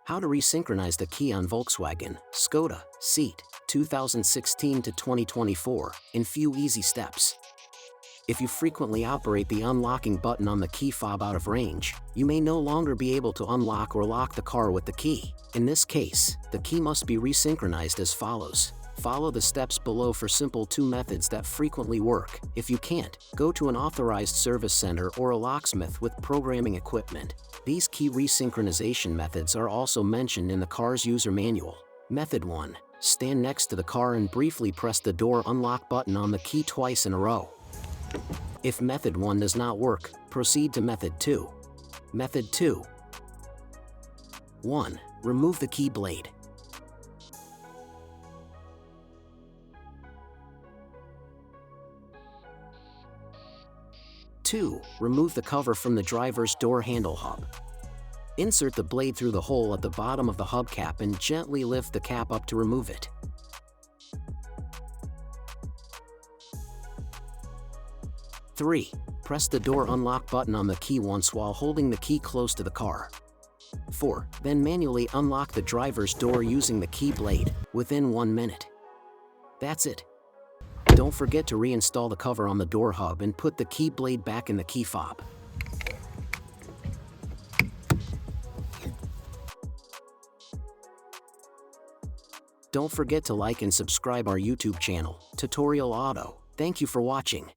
How to resynchronize the key on Volkswagen, Skoda, Seat, 2016 to 2024, in few easy steps. If you frequently operate the unlocking button on the key fob out of range, you may no longer be able to unlock or lock the car with the key. In this case, the key must be resynchronized as follows. Follow the steps below for simple 2 methods that frequently work. If you can't, go to an authorized service center or a locksmith with programming equipment. These key resynchronization methods are also mentioned in the car's user manual. Method 1. Stand next to the car and briefly press the door unlock button on the key twice in a row. If Method 1 does not work, proceed to Method 2. Method 2. 1. Remove the key blade. 2. Remove the cover from the driver's door handle hub. Insert the blade through the hole at the bottom of the hubcap and gently lift the cap up to remove it. 3. Press the door unlock button on the key once while holding the key close to the car. 4. Then manually unlock the driver's door using the key blade, within 1 minute. That's it. Don't forget to reinstall the cover on the door hub and put the key blade back in the key fob. Don't forget to like and subscribe our YouTube channel, Tutorial Auto. Thank you for watching.